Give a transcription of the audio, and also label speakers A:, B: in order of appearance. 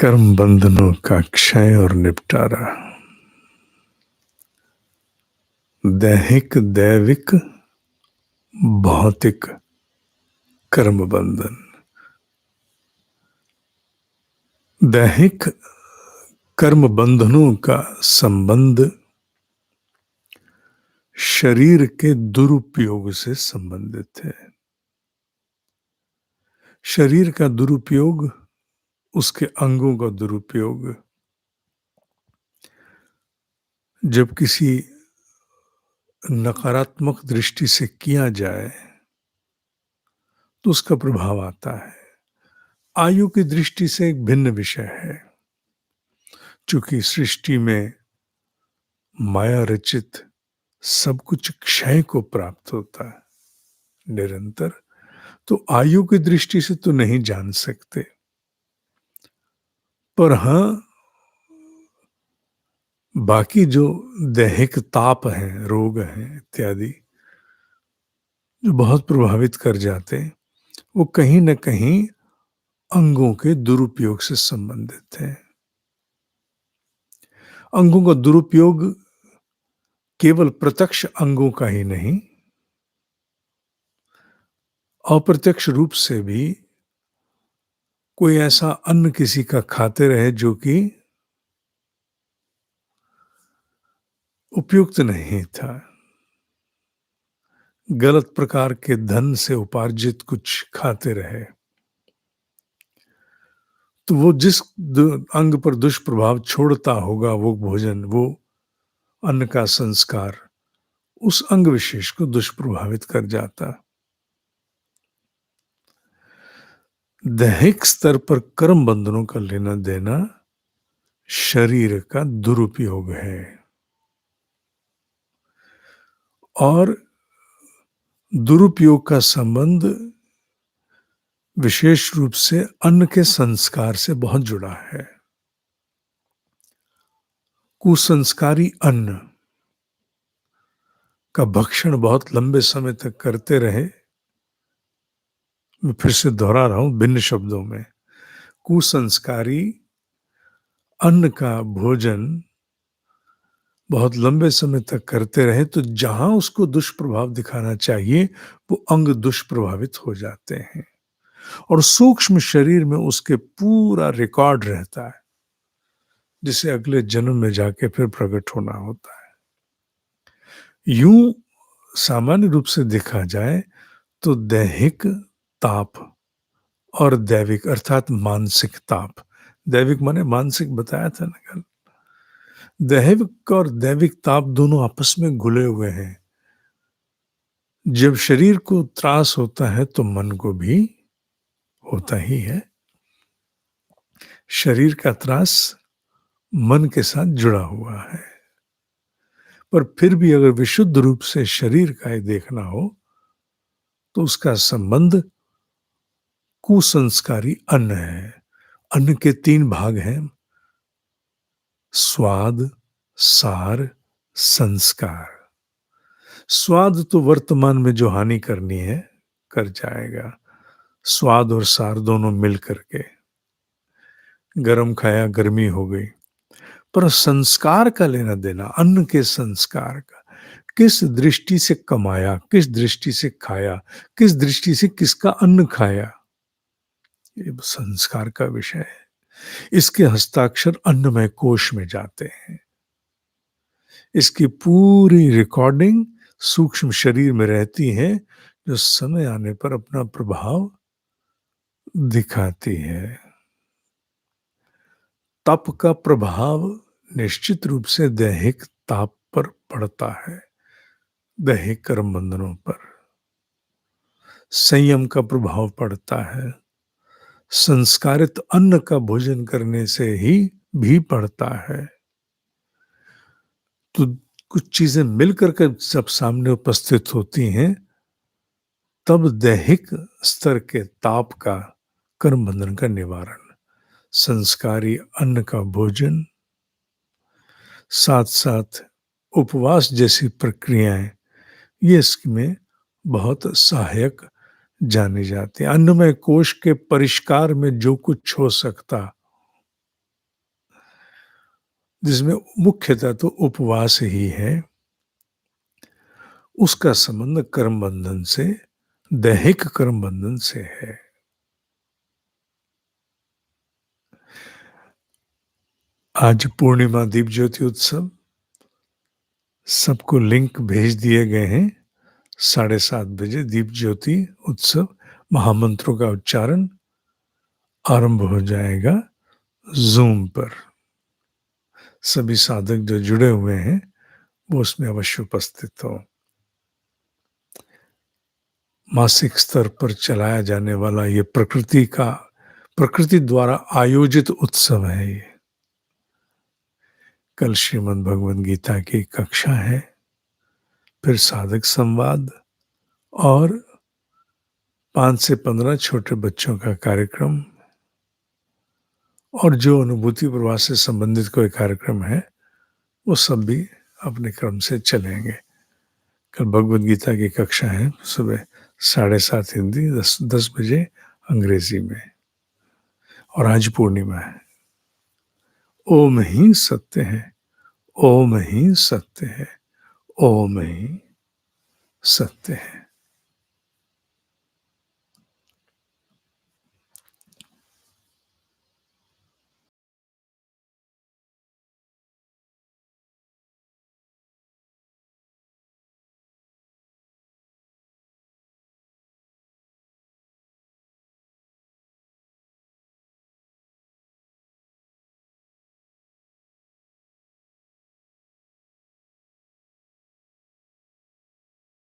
A: कर्म बंधनों का क्षय और निपटारा। दैहिक दैविक भौतिक कर्म बंधन। दैहिक कर्म बंधनों का संबंध शरीर के दुरुपयोग से संबंधित है। शरीर का दुरुपयोग, उसके अंगों का दुरुपयोग जब किसी नकारात्मक दृष्टि से किया जाए तो उसका प्रभाव आता है। आयु की दृष्टि से एक भिन्न विषय है। चूंकि सृष्टि में माया रचित सब कुछ क्षय को प्राप्त होता है निरंतर, तो आयु की दृष्टि से तो नहीं जान सकते, पर हां बाकी जो दैहिक ताप हैं, रोग हैं इत्यादि जो बहुत प्रभावित कर जाते हैं, वो कहीं न कहीं अंगों के दुरुपयोग से संबंधित है। अंगों का दुरुपयोग केवल प्रत्यक्ष अंगों का ही नहीं, अप्रत्यक्ष रूप से भी कोई ऐसा अन्न किसी का खाते रहे जो कि उपयुक्त नहीं था, गलत प्रकार के धन से उपार्जित कुछ खाते रहे, तो वो जिस अंग पर दुष्प्रभाव छोड़ता होगा वो भोजन, वो अन्न का संस्कार उस अंग विशेष को दुष्प्रभावित कर जाता। दैहिक स्तर पर कर्म बंधनों का लेना देना शरीर का दुरुपयोग है, और दुरुपयोग का संबंध विशेष रूप से अन्न के संस्कार से बहुत जुड़ा है। कुसंस्कारी अन्न का भक्षण बहुत लंबे समय तक करते रहे, मैं फिर से दोहरा रहा हूं भिन्न शब्दों में, कुसंस्कारी अन्न का भोजन बहुत लंबे समय तक करते रहे तो जहां उसको दुष्प्रभाव दिखाना चाहिए वो अंग दुष्प्रभावित हो जाते हैं, और सूक्ष्म शरीर में उसके पूरा रिकॉर्ड रहता है जिसे अगले जन्म में जाके फिर प्रकट होना होता है। यूं सामान्य रूप से देखा जाए तो दैहिक ताप और दैविक अर्थात मानसिक ताप, दैविक माने मानसिक बताया था ना कल, दैहिक और दैविक ताप दोनों आपस में घुले हुए हैं। जब शरीर को त्रास होता है तो मन को भी होता ही है। शरीर का त्रास मन के साथ जुड़ा हुआ है, पर फिर भी अगर विशुद्ध रूप से शरीर का ही देखना हो तो उसका संबंध कुसंस्कारी अन्न है। अन्न के 3 भाग हैं, स्वाद, सार, संस्कार। स्वाद तो वर्तमान में जो हानि करनी है कर जाएगा, स्वाद और सार दोनों मिल करके, गरम खाया गर्मी हो गई, पर संस्कार का लेना देना, अन्न के संस्कार का, किस दृष्टि से कमाया, किस दृष्टि से खाया, किस दृष्टि से किसका अन्न खाया, ये संस्कार का विषय है। इसके हस्ताक्षर अन्नमय कोश में जाते हैं, इसकी पूरी रिकॉर्डिंग सूक्ष्म शरीर में रहती है जो समय आने पर अपना प्रभाव दिखाती है। तप का प्रभाव निश्चित रूप से दैहिक ताप पर पड़ता है, दैहिक कर्म बंधनों पर संयम का प्रभाव पड़ता है, संस्कारित अन्न का भोजन करने से ही भी पड़ता है। तो कुछ चीजें मिलकर के जब सामने उपस्थित होती हैं तब दैहिक स्तर के ताप का, कर्म बंधन का निवारण, संस्कारी अन्न का भोजन, साथ साथ उपवास जैसी प्रक्रियाएं, ये इसमें बहुत सहायक जानी जाती है। अन्नमय कोश के परिष्कार में जो कुछ हो सकता जिसमें मुख्यतः तो उपवास ही है, उसका संबंध कर्म बंधन से, दैहिक कर्म बंधन से है। आज पूर्णिमा दीप ज्योति उत्सव, सबको लिंक भेज दिए गए हैं। 7:30 बजे दीप ज्योति उत्सव महामंत्रों का उच्चारण आरंभ हो जाएगा जूम पर। सभी साधक जो जुड़े हुए हैं वो उसमें अवश्य उपस्थित हो। मासिक स्तर पर चलाया जाने वाला ये प्रकृति द्वारा आयोजित उत्सव है। ये कल श्रीमद् भगवद गीता की कक्षा है, फिर साधक संवाद और 5 से 15 छोटे बच्चों का कार्यक्रम, और जो अनुभूति प्रवाह से संबंधित कोई कार्यक्रम है वो सब भी अपने क्रम से चलेंगे। कल भगवद गीता की कक्षा है सुबह 7:30 हिंदी, 10 बजे अंग्रेजी में, और आज पूर्णिमा है। ओम ही सत्य है, ओम ही सत्य है, ओम ही सत्य है।